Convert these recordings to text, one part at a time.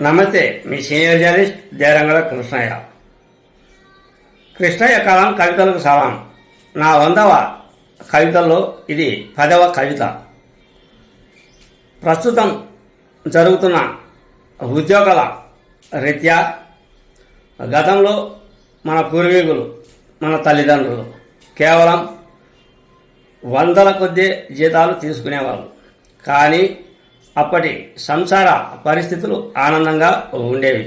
నమస్తే, మీ senior journalist Jayarangala Krishnaiah. Krishnaiah కాలం కవితలకు సలాం. నా 100వ కవితల్లో ఇది 10వ కవిత. ప్రస్తుతం జరుగుతున్న ఉద్యోగాల రీత్యా గతంలో మన పూర్వీకులు, మన తల్లిదండ్రులు కేవలం వందల కొద్దీ జీతాలు తీసుకునేవాళ్ళు. కానీ అప్పటి సంసార పరిస్థితులు ఆనందంగా ఉండేవి.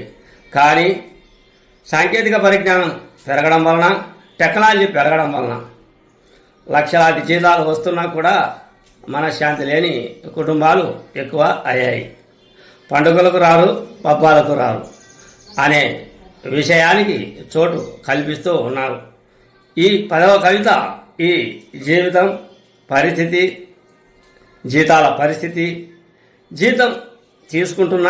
కానీ సాంకేతిక పరిజ్ఞానం పెరగడం వలన, టెక్నాలజీ పెరగడం వలన లక్షలాది జీతాలు వస్తున్నా కూడా మనశ్శాంతి లేని కుటుంబాలు ఎక్కువ అయ్యాయి. పండుగలకు రారు, పబ్బాలకు రారు అనే విషయానికి చోటు కల్పిస్తూ ఉన్నారు. ఈ 10వ కవిత ఈ జీవితం పరిస్థితి, జీతాల పరిస్థితి, జీతం తీసుకుంటున్న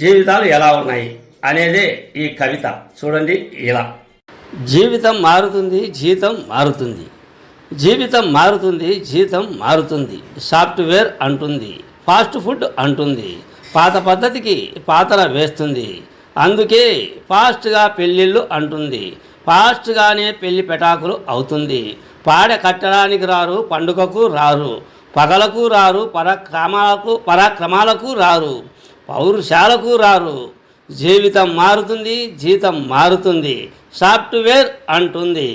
జీవితాలు ఎలా ఉన్నాయి అనేదే ఈ కవిత. చూడండి ఇలా. జీవితం మారుతుంది, జీతం మారుతుంది. జీవితం మారుతుంది, జీతం మారుతుంది. సాఫ్ట్వేర్ అంటుంది, ఫాస్ట్ ఫుడ్ అంటుంది, పాత పద్ధతికి పాతర వేస్తుంది. అందుకే ఫాస్ట్గా పెళ్ళిళ్ళు అంటుంది, ఫాస్ట్గానే పెళ్లి పెటాకులు అవుతుంది. పాడ కట్టడానికి రారు, పండుగకు రారు, పగలకు రారు, పరాక్రమాలకు రారు, పౌరుషాలకు రారు. జీవితం మారుతుంది, జీతం మారుతుంది. సాఫ్ట్వేర్ అంటుంది.